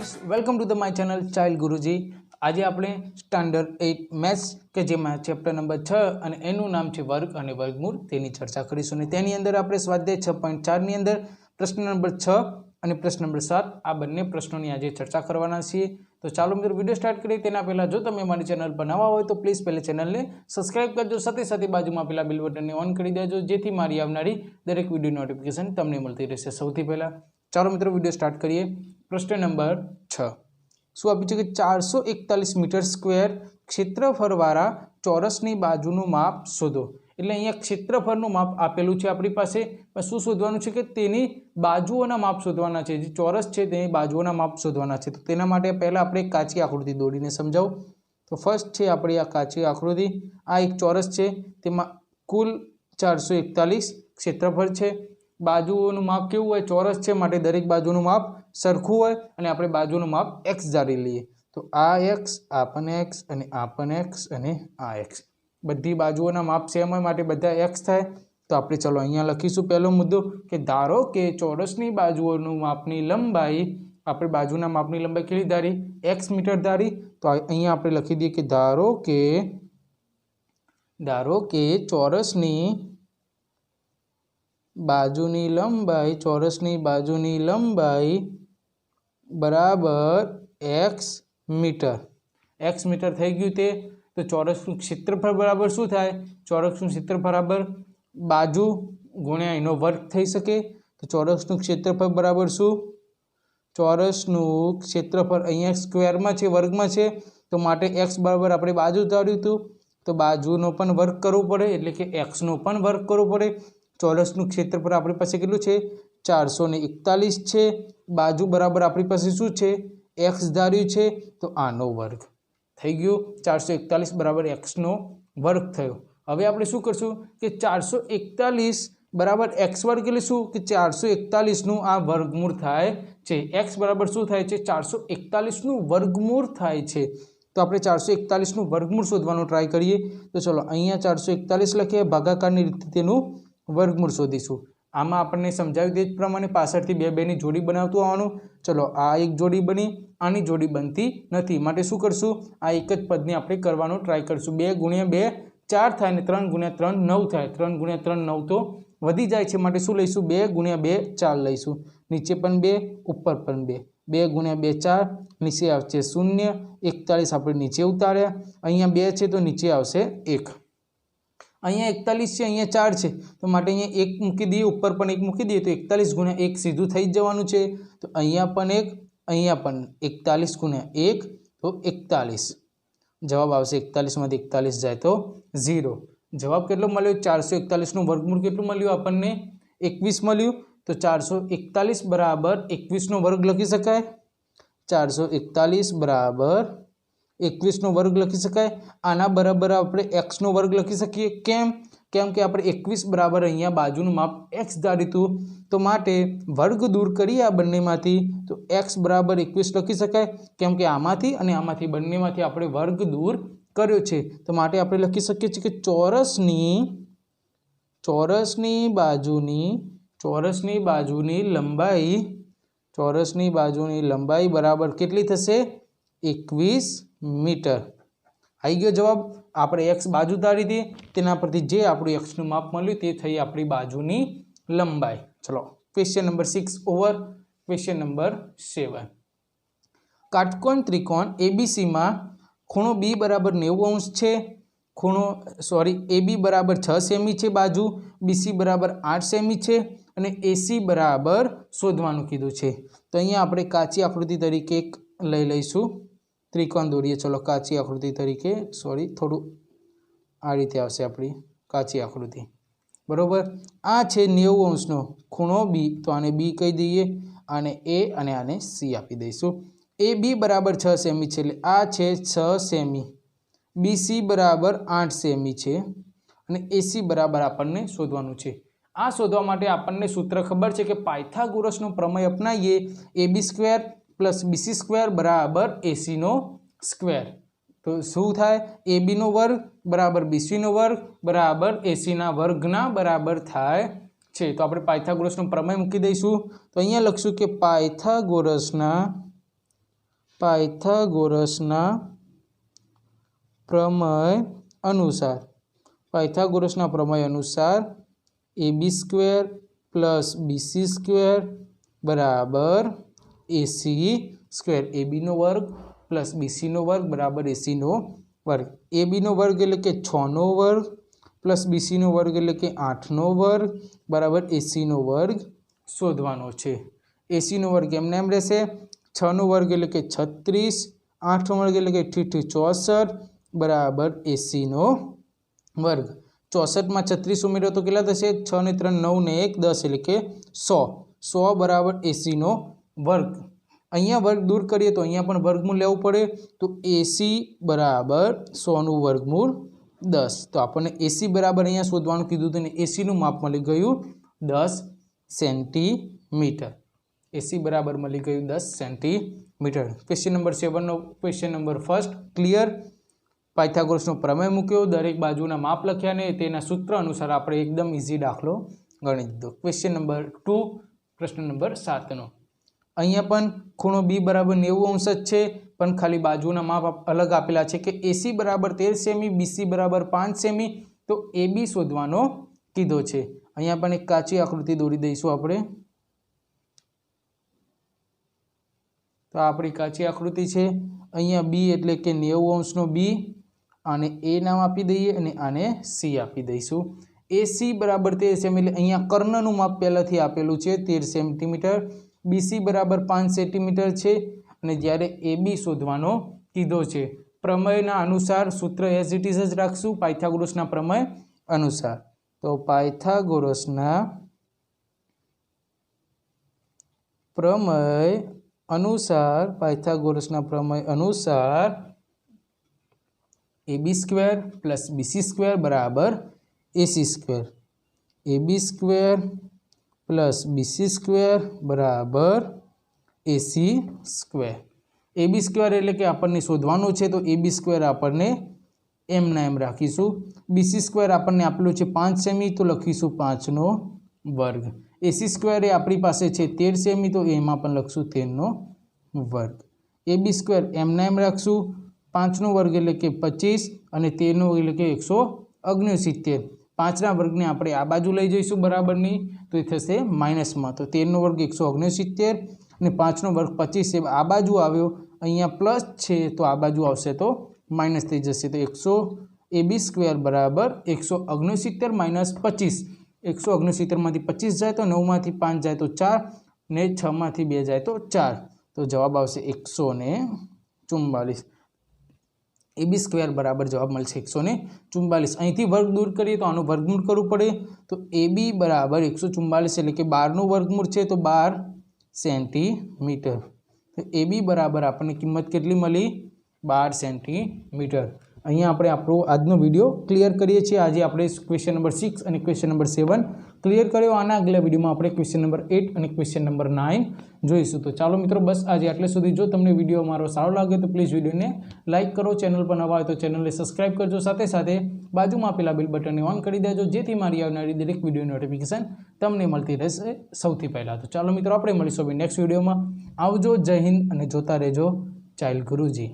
Friends welcome to the my channel child Guruji. आज આપણે standard 8 maths કે જેમાં ચેપ્ટર નંબર 6 અને એનું નામ છે વર્ગ અને વર્ગમૂળ તેની ચર્ચા કરીશું અને તેની અંદર આપણે સ્વાધ્યાય 6.4 ની અંદર પ્રશ્ન નંબર 6 અને પ્રશ્ન નંબર 7 આ બંને પ્રશ્નોની આજે ચર્ચા કરવાના છીએ। તો ચાલો મિત્રો વિડિયો સ્ટાર્ટ કરીએ તેના પહેલા જો તમે અમારી ચેનલ પર નવા હોય તો પ્લીઝ પહેલા ચેનલને સબસ્ક્રાઇબ કરજો, સાથે સાથે બાજુમાં પેલા બેલ બટનને ઓન કરી દેજો જેથી મારી આવનારી દરેક વિડિયો નોટિફિકેશન તમને મળતી રહેશે સૌથી પહેલા। ચાલો મિત્રો વિડિયો સ્ટાર્ટ કરીએ। प्रश्न नंबर 6 શું આપ્યું છે કે 441 મીટર સ્ક્વેર ક્ષેત્રફળવાળા ચોરસની બાજુનું માપ શોધો। એટલે અહીંયા ક્ષેત્રફળનું માપ આપેલું છે આપણી પાસે, પણ શું શોધવાનું છે કે તેની બાજુઓના માપ શોધવાના છે। જે ચોરસ છે તેની બાજુઓના માપ શોધવાના છે। તો તેના માટે પહેલા આપણે કાચી આકૃતિ દોરીને સમજાવું। તો ફર્સ્ટ છે આપણી આ કાચી આકૃતિ। આ એક ચોરસ છે, તેમાં કુલ 441 ક્ષેત્રફળ છે। बाजुओं माप केवुं होय, चौरस है माटे दरेक बाजुनुं माप सरखुं होय अने आपणे बाजुनुं माप एक्स धारी लीए। तो आ एक्स आ पण एक्स अने आ पण एक्स अने आ एक्स बधी बाजुओना माप सेम होय माटे बधा एक्स थाय। तो आपणे चलो अहींया लखीशुं पहेलो मुद्दो के धारो के चौरसनी बाजुओनुं मापनी लंबाई आपणे बाजुना मापनी लंबाई केटली धारी एक्स मीटर धारी। तो अहींया आपणे लखी दीए के धारो के चौरसनी बाजुनी लंबाई चौरसनी बाजुनी लंबाई बराबर एक्स मीटर थई गयुं ते। तो चौरसनुं क्षेत्रफळ बराबर शुं थाय, चौरसनुं क्षेत्रफळ बराबर बाजू गुण्या एनो वर्ग थई शके। तो चौरसनुं क्षेत्रफळ बराबर शुं, चौरसनुं क्षेत्रफळ अहींया स्क्वेर में छे वर्ग में छे तो माटे एक्स बराबर आपणे बाजू धार्युं हतुं तो बाजुनो पण वर्ग करवो पड़े एटले के एक्स नो पण वर्ग करवो पड़े। चौरसनुं क्षेत्रफळ आपणी पासे केटलुं छे 441 छे, बाजू बराबर आपणी पासे शुं छे एक्स धार्युं छे तो आनो वर्ग थई गयो। 441 बराबर एक्स नो वर्ग थयो। हवे आपणे शुं करशुं के 441 बराबर एक्स वर्ग एटले शुं के 441 नुं आ वर्गमूळ थाय छे। एक्स बराबर शुं थाय छे 441 नुं वर्गमूळ थाय छे। तो आपणे 441 नुं वर्गमूळ शोधवानो ट्राय करीए। तो चलो अहींया 441 लखीए, भागाकारनी रीते तेनुं वर्गमूळ शोधीशुं। आमां आपणे समजाव्युं ते ज प्रमाणे पाछळथी बे बेनी जोड़ी बनावतुं आववानुं। चलो आ एक जोड़ी बनी, आनी जोड़ी बनती नथी माटे शुं करशुं आ एक ज पदने आपणे करवानो ट्राय करशुं। 2 गुणिया 2 4 थाय ने 3 गुणिया 3 9 थाय। 3 गुणिया 3 9 तो वधी जाय छे माटे शुं लईशुं 2 गुणिया 2 4 लईशुं। नीचे पण 2 उपर पण 2 2 गुणिया 2 4 नीचे आवशे 0। 41 आपणे नीचे उतार्या, अहींया 2 छे तो नीचे आवशे 1। अहींया 41 है, अहींया 4 है तो माटे अहींया 1 मूकी दीए, ऊपर पण 1 मूकी दीए तो 41 गुणिया 1 सीधुं थई जवानुं छे। तो अहींया पण 1 अहींया पण 41 गुणिया 1 तो 41 जवाब आवशे। 41 मांथी 41 जाए तो 0। जवाब केटलो मळ्यो 441 नुं वर्गमूळ केटलुं मळ्युं आपणने 21 मळ्युं। तो 441 बराबर 21 नो वर्ग लखी शकाय। 441 बराबर 21 नो वर्ग लखी शकाय। आना बराबर आपणे एक्स नो वर्ग लखी सकीए। केम केम के आपणे 21 बराबर अहींया बाजुनुं माप एक्स धार्युं तो माटे वर्ग दूर करीए आ बंनेमांथी तो एक्स बराबर 21 लखी शकाय। केम के आमांथी अने आमांथी बंनेमांथी आपणे वर्ग दूर कर्यो छे तो माटे आपणे लखी शकीए छीए के चौरसनी बाजुनी लंबाई बराबर केटली थशे 21 मीटर। आई गयो जवाब। आपणे एक्स बाजू धारी दी तेना परथी जे आपणुं एक्स नुं माप मळ्युं ते थई आपणी बाजुनी लंबाई। चलो question number 6 over. Question number 7 Katkon त्रिकोण एबीसी में खूणो बी बराबर 90 अंश छे, ए बी बराबर 6 सेमी छे, बाजू बीसी बराबर 8 सेमी छे अने एसी बराबर शोधवानुं कीधुं छे। तो अहींया आपणे काची आकृति तरीके एक लई लईशुं, त्रिकोण दौड़िए। चलो काची आकृति तरीके थोड़ू आ रीते आवशे आपणी काची आकृति बराबर। आ छे 90 अंशनो खूणो बी तो आने बी कही दईए, आने ए अने आने सी आपी दईशुं। ए बी बराबर 6 सेमी छे एटले आ छे 6 सेमी, बी सी बराबर 8 सेमी छे अने ए सी बराबर आपणने शोधवानुं छे। आ शोधवा माटे आपणने सूत्र खबर छे के पायथागोरसनो प्रमेय अपनावीए। A B square plus BC square बराबर एसी नो स्क्वेर। तो शू थाय ए बी नो वर्ग बराबर बीसी नो वर्ग बराबर एसी ना वर्गना बराबर थाय छे। तो आपणे पायथागोरसनो प्रमेय मूकी दईशुं। तो अहींया लखशुं के पायथागोरसना પાયથાગોરસના પ્રમેય અનુસાર AB square plus BC square બરાબર AC સ્ક્વેર. AB નો વર્ગ પ્લસ BC નો વર્ગ બરાબર AC નો વર્ગ. AB નો વર્ગ એટલે કે 6 નો વર્ગ પ્લસ BC નો વર્ગ એટલે કે 8 નો વર્ગ બરાબર AC નો વર્ગ શોધવાનો છે. AC નો વર્ગ એમને એમ રહેશે. 6 નો વર્ગ એટલે કે 36, 8 નો વર્ગ એટલે કે 64 બરાબર AC નો વર્ગ. 64 માં 36 ઉમેરો તો કેટલા થશે? 6 ને 3 9 ને 1 10 એટલે કે 100 બરાબર AC નો વર્ગ. અહીંયા વર્ગ દૂર કરીએ તો અહીંયા પણ વર્ગમૂળ લેવું પડે. તો AC બરાબર 100 નું વર્ગમૂળ 10. તો આપણને AC બરાબર અહીંયા શોધવાનું કીધું હતું ને AC નું માપ મળી ગયું 10 સેન્ટીમીટર. AC બરાબર મળી ગયું 10 સેન્ટીમીટર. ક્વેશ્ચન નંબર 7 નો ક્વેશ્ચન નંબર ફર્સ્ટ ક્લિયર. પાયથાગોરસનો પ્રમેય મૂક્યો, દરેક બાજુના માપ લખ્યા ને તેના સૂત્ર અનુસાર આપણે એકદમ ઇઝી દાખલો ગણી દીધો. ક્વેશ્ચન નંબર 2 પ્રશ્ન નંબર 7 નો. અહીંયા પણ ખૂણો B બરાબર 90 અંશ જ છે, પણ ખાલી બાજુના માપ અલગ આપેલા છે કે AC બરાબર 13 સેમી, BC બરાબર 5 સેમી. તો AB શોધવાનો કીધો છે. અહીંયા પણ એક કાચી આકૃતિ દોરી દઈશું આપણે. તો આપણી કાચી આકૃતિ છે. અહીંયા B એટલે કે 90 અંશનો B, આને A નામ આપી દઈએ અને આને C આપી દઈશું. AC બરાબર 13 સેમી એટલે અહીંયા કર્ણનું માપ પહેલાથી આપેલું છે 13 સેન્ટીમીટર. BC બરાબર 5 સેન્ટીમીટર છે અને જ્યારે AB શોધવાનો કીધો છે. પ્રમેયના અનુસાર સૂત્ર એઝ ઇટ ઇઝ જ રાખશું પાયથાગોરસના પ્રમેય અનુસાર. તો પાયથાગોરસના પ્રમેય અનુસાર AB square plus BC square બરાબર AC square. AB square plus BC square બરાબર AC સ્ક્વેર. AB સ્ક્વેર એટલે કે આપણને શોધવાનું છે તો AB સ્ક્વેર આપણને એમના એમ રાખીશું. BC સ્ક્વેર આપણને આપેલું છે 5 સેમી તો લખીશું 5 નો વર્ગ. AC સ્ક્વેર એ આપણી પાસે છે 13 સેમી તો એમાં પણ લખશું 13 નો વર્ગ. AB સ્ક્વેર એમના એમ રાખશું. 5 નો વર્ગ એટલે કે 25 અને 13 નો એટલે કે 169. 5 ના વર્ગને આપણે આ બાજુ લઈ જઈશું બરાબરની તો એ થશે માઇનસમાં. તો 13 નો વર્ગ 169 અને 5 નો વર્ગ 25 છે. આ બાજુ આવ્યો, અહીંયા પ્લસ છે તો આ બાજુ આવશે તો માઇનસ થઈ જશે. તો AB સ્ક્વેર બરાબર 169 માઇનસ 25. 169 માંથી 25 જાય તો 9 માંથી 5 જાય તો 4 ને 6 માંથી 2 જાય તો 4. તો જવાબ આવશે 144. AB સ્ક્વેર બરાબર જવાબ મળશે 144. અહીંથી વર્ગ દૂર કરીએ તો આનું વર્ગમૂળ કરવું પડે. તો AB બરાબર 144 એટલે કે 12 નું વર્ગમૂળ છે તો 12 સેન્ટીમીટર. તો AB બરાબર આપણને કિંમત કેટલી મળી? 12 સેન્ટીમીટર. અહીંયા આપણે આપણો આજનો વિડીયો ક્લિયર કરીએ છીએ. આજે આપણે ક્વેશ્ચન નંબર 6 અને ક્વેશ્ચન નંબર 7 ક્લિયર કર્યો. આના આગલા વિડીયોમાં આપણે ક્વેશ્ચન નંબર 8 અને ક્વેશ્ચન નંબર 9 જોઈશું. તો ચાલો મિત્રો બસ આજે આટલે સુધી. જો તમને વિડીયો મારો સારો લાગે તો પ્લીઝ વિડીયોને લાઇક કરો. ચેનલ પર નવા હોય તો ચેનલને સબસ્ક્રાઇબ કરજો. સાથે સાથે બાજુમાં આપેલા બેલ બટનને ઓન કરી દેજો જેથી મારી આવનારી દરેક વિડીયો નોટિફિકેશન તમને મળતી રહેશે સૌથી પહેલાં. તો ચાલો મિત્રો આપણે મળીશું નેક્સ્ટ વિડીયોમાં. આવજો. જય હિન્દ અને જોતા રહેજો ચાઇલ્ડ ગુરુજી.